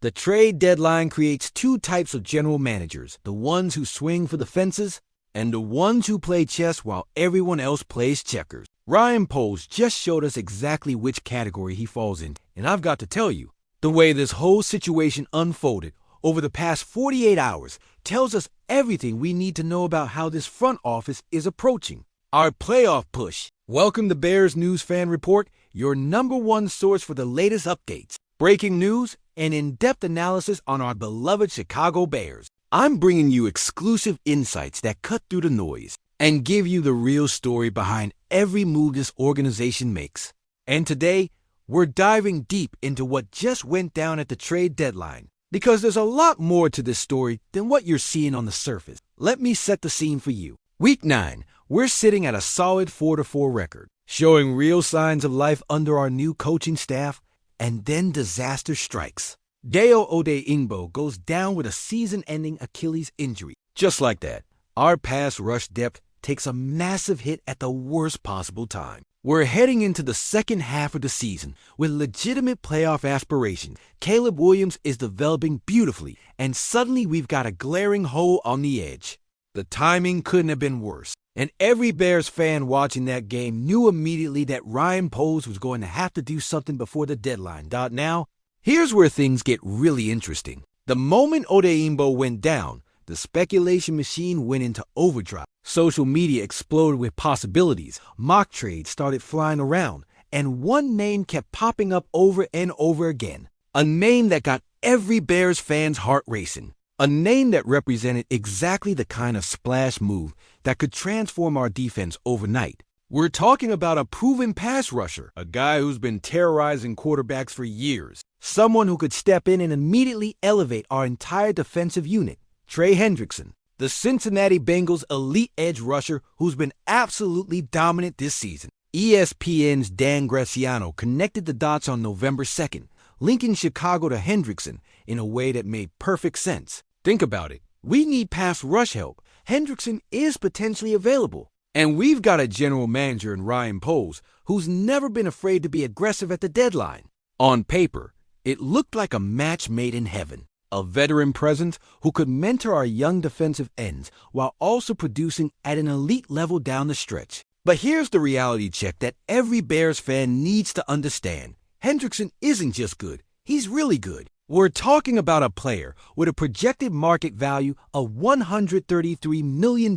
The trade deadline creates two types of general managers, the ones who swing for the fences and the ones who play chess while everyone else plays checkers. Ryan Poles just showed us exactly which category he falls in, and I've got to tell you, the way this whole situation unfolded over the past 48 hours tells us everything we need to know about how this front office is approaching our playoff push. Welcome to Bears News Fan Report, your number one source for the latest updates, breaking news, and in-depth analysis on our beloved Chicago Bears. I'm bringing you exclusive insights that cut through the noise and give you the real story behind every move this organization makes. And today, we're diving deep into what just went down at the trade deadline, because there's a lot more to this story than what you're seeing on the surface. Let me set the scene for you. Week 9, we're sitting at a solid 4-4 record, showing real signs of life under our new coaching staff, and then disaster strikes. Dayo Odeyingbo goes down with a season-ending Achilles injury. Just like that, our pass rush depth takes a massive hit at the worst possible time. We're heading into the second half of the season with legitimate playoff aspirations. Caleb Williams is developing beautifully, and suddenly we've got a glaring hole on the edge. The timing couldn't have been worse, and every Bears fan watching that game knew immediately that Ryan Poles was going to have to do something before the deadline. Now, here's where things get really interesting. The moment Odeyingbo went down, the speculation machine went into overdrive. Social media exploded with possibilities. Mock trades started flying around, and one name kept popping up over and over again. A name that got every Bears fan's heart racing. A name that represented exactly the kind of splash move that could transform our defense overnight. We're talking about a proven pass rusher, a guy who's been terrorizing quarterbacks for years. Someone who could step in and immediately elevate our entire defensive unit. Trey Hendrickson, the Cincinnati Bengals elite edge rusher who's been absolutely dominant this season. ESPN's Dan Graciano connected the dots on November 2nd, linking Chicago to Hendrickson in a way that made perfect sense. Think about it. We need pass rush help. Hendrickson is potentially available. And we've got a general manager in Ryan Poles who's never been afraid to be aggressive at the deadline. On paper, it looked like a match made in heaven. A veteran presence who could mentor our young defensive ends while also producing at an elite level down the stretch. But here's the reality check that every Bears fan needs to understand. Hendrickson isn't just good, he's really good. We're talking about a player with a projected market value of $133 million.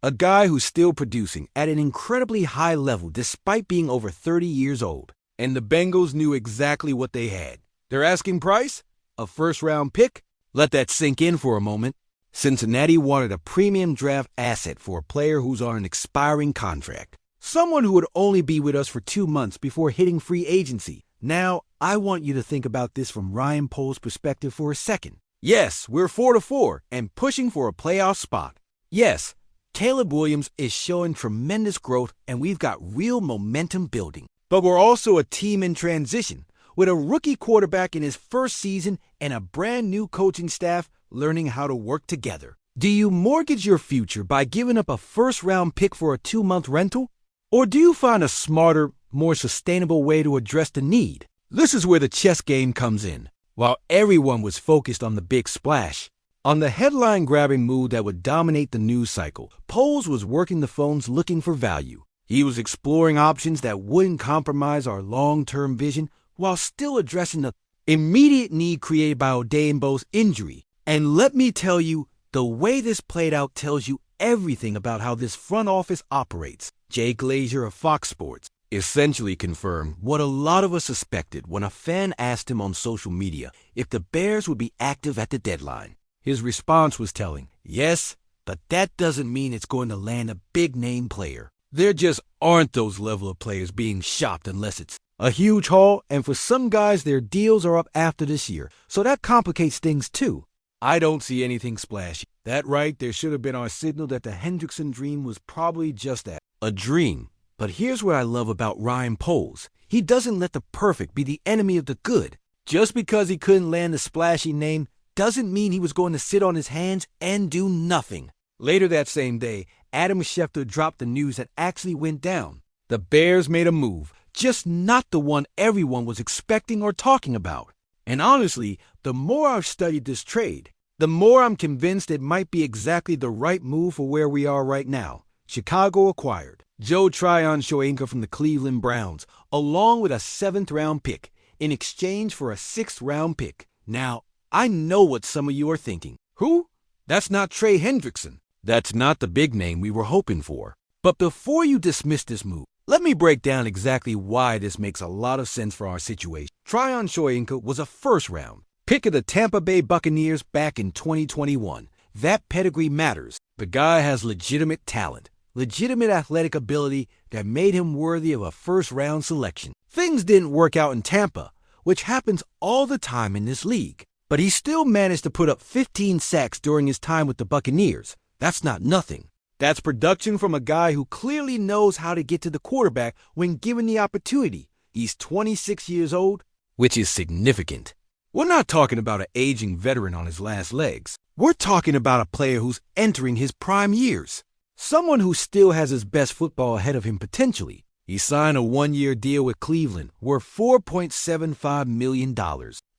A guy who's still producing at an incredibly high level despite being over 30 years old. And the Bengals knew exactly what they had. Their asking price? A first-round pick? Let that sink in for a moment. Cincinnati wanted a premium draft asset for a player who's on an expiring contract. Someone who would only be with us for 2 months before hitting free agency. Now, I want you to think about this from Ryan Poles' perspective for a second. Yes, we're 4-4 and pushing for a playoff spot. Yes, Caleb Williams is showing tremendous growth and we've got real momentum building. But we're also a team in transition, with a rookie quarterback in his first season and a brand new coaching staff learning how to work together. Do you mortgage your future by giving up a first-round pick for a 2-month rental? Or do you find a smarter, more sustainable way to address the need? This is where the chess game comes in. While everyone was focused on the big splash, on the headline-grabbing move that would dominate the news cycle, Poles was working the phones looking for value. He was exploring options that wouldn't compromise our long-term vision while still addressing the immediate need created by Odeyingbo's injury. And let me tell you, the way this played out tells you everything about how this front office operates. Jay Glazer of Fox Sports essentially confirmed what a lot of us suspected when a fan asked him on social media if the Bears would be active at the deadline. His response was telling, yes, but that doesn't mean it's going to land a big-name player. There just aren't those level of players being shopped unless it's a huge haul, and for some guys, their deals are up after this year, so that complicates things too. I don't see anything splashy. That right, there should have been our signal that the Hendrickson dream was probably just that, a dream. But here's what I love about Ryan Poles. He doesn't let the perfect be the enemy of the good. Just because he couldn't land a splashy name doesn't mean he was going to sit on his hands and do nothing. Later that same day, Adam Schefter dropped the news that actually went down. The Bears made a move, just not the one everyone was expecting or talking about. And honestly, the more I've studied this trade, the more I'm convinced it might be exactly the right move for where we are right now. Chicago acquired Joe Tryon-Shoyinka from the Cleveland Browns, along with a 7th-round pick, in exchange for a 6th-round pick. Now, I know what some of you are thinking. Who? That's not Trey Hendrickson. That's not the big name we were hoping for. But before you dismiss this move, let me break down exactly why this makes a lot of sense for our situation. Tryon-Shoyinka was a 1st-round pick of the Tampa Bay Buccaneers back in 2021. That pedigree matters. The guy has legitimate talent, legitimate athletic ability that made him worthy of a 1st-round selection. Things didn't work out in Tampa, which happens all the time in this league. But he still managed to put up 15 sacks during his time with the Buccaneers. That's not nothing. That's production from a guy who clearly knows how to get to the quarterback when given the opportunity. He's 26 years old, which is significant. We're not talking about an aging veteran on his last legs. We're talking about a player who's entering his prime years. Someone who still has his best football ahead of him potentially. He signed a 1-year deal with Cleveland worth $4.75 million,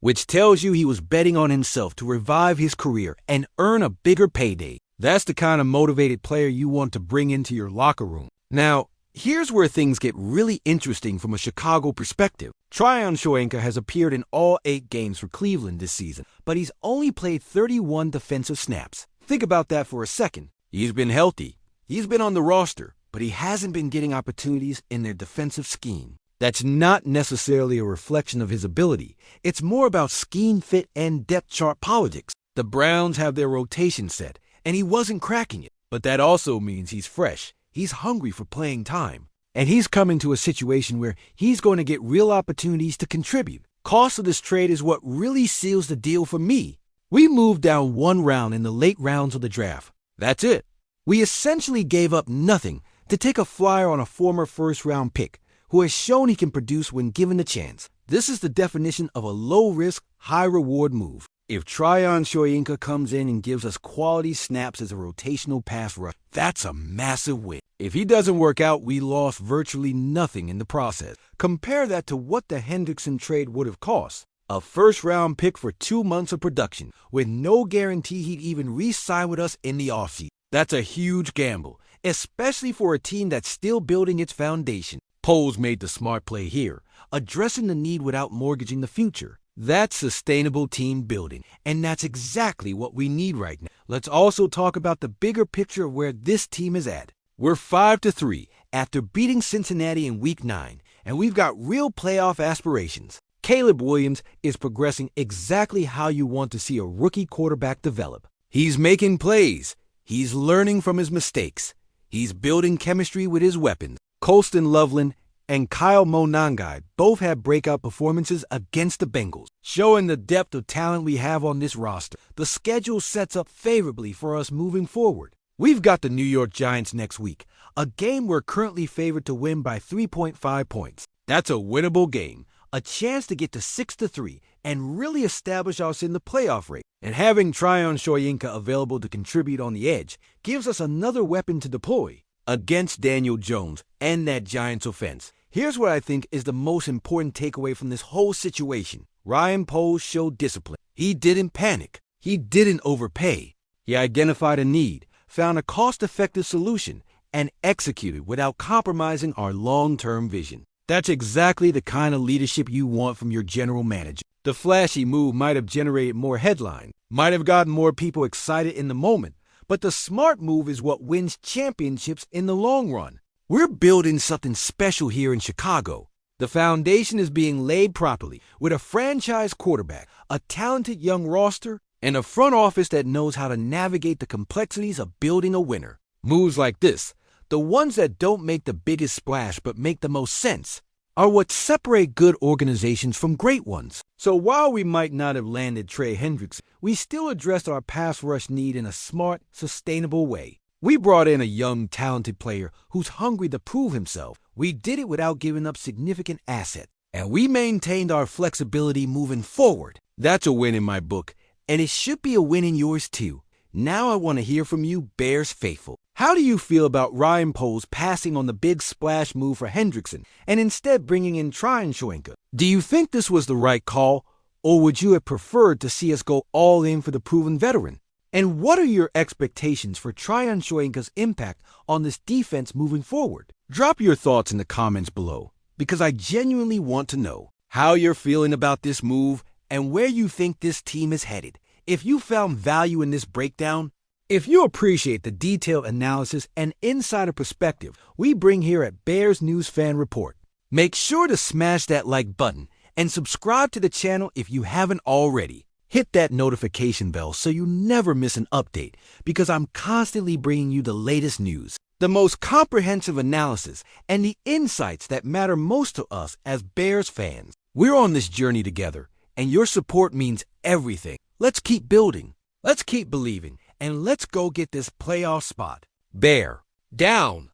which tells you he was betting on himself to revive his career and earn a bigger payday. That's the kind of motivated player you want to bring into your locker room. Now, here's where things get really interesting from a Chicago perspective. Tryon-Shoyinka has appeared in all 8 games for Cleveland this season, but he's only played 31 defensive snaps. Think about that for a second. He's been healthy. He's been on the roster, but he hasn't been getting opportunities in their defensive scheme. That's not necessarily a reflection of his ability. It's more about scheme fit and depth chart politics. The Browns have their rotation set, and he wasn't cracking it. But that also means he's fresh. He's hungry for playing time. And he's coming to a situation where he's going to get real opportunities to contribute. Cost of this trade is what really seals the deal for me. We moved down 1 round in the late rounds of the draft. That's it. We essentially gave up nothing to take a flyer on a former 1st-round pick who has shown he can produce when given the chance. This is the definition of a low-risk, high-reward move. If Tryon-Shoyinka comes in and gives us quality snaps as a rotational pass rush, that's a massive win. If he doesn't work out, we lost virtually nothing in the process. Compare that to what the Hendrickson trade would have cost. A 1st-round pick for 2 months of production, with no guarantee he'd even re-sign with us in the offseason. That's a huge gamble, especially for a team that's still building its foundation. Poles made the smart play here, addressing the need without mortgaging the future. That's sustainable team building, and that's exactly what we need right now. Let's also talk about the bigger picture of where this team is at. We're 5-3 after beating Cincinnati in Week 9, and we've got real playoff aspirations. Caleb Williams is progressing exactly how you want to see a rookie quarterback develop. He's making plays. He's learning from his mistakes. He's building chemistry with his weapons. Colston Loveland and Kyle Monangai both had breakout performances against the Bengals, showing the depth of talent we have on this roster. The schedule sets up favorably for us moving forward. We've got the New York Giants next week, a game we're currently favored to win by 3.5 points. That's a winnable game, a chance to get to 6-3 and really establish us in the playoff race. And having Tryon-Shoyinka available to contribute on the edge gives us another weapon to deploy against Daniel Jones and that Giants offense. Here's what I think is the most important takeaway from this whole situation. Ryan Poles showed discipline. He didn't panic. He didn't overpay. He identified a need, found a cost-effective solution, and executed without compromising our long-term vision. That's exactly the kind of leadership you want from your general manager. The flashy move might have generated more headlines, might have gotten more people excited in the moment, but the smart move is what wins championships in the long run. We're building something special here in Chicago. The foundation is being laid properly with a franchise quarterback, a talented young roster, and a front office that knows how to navigate the complexities of building a winner. Moves like this, the ones that don't make the biggest splash but make the most sense, are what separate good organizations from great ones. So while we might not have landed Trey Hendrickson, we still addressed our pass rush need in a smart, sustainable way. We brought in a young, talented player who's hungry to prove himself. We did it without giving up significant assets. And we maintained our flexibility moving forward. That's a win in my book, and it should be a win in yours too. Now I want to hear from you, Bears faithful. How do you feel about Ryan Poles passing on the big splash move for Hendrickson and instead bringing in Tryon-Shoyinka? Do you think this was the right call, Or would you have preferred to see us go all in for the proven veteran? And what are your expectations for Tryon Shoyinka's impact on this defense moving forward? Drop your thoughts in the comments below, because I genuinely want to know how you're feeling about this move and where you think this team is headed. If you found value in this breakdown, if you appreciate the detailed analysis and insider perspective we bring here at Bears News Fan Report, make sure to smash that like button and subscribe to the channel if you haven't already. Hit that notification bell so you never miss an update, because I'm constantly bringing you the latest news, the most comprehensive analysis, and the insights that matter most to us as Bears fans. We're on this journey together, and your support means everything. Let's keep building, let's keep believing, and let's go get this playoff spot. Bear down!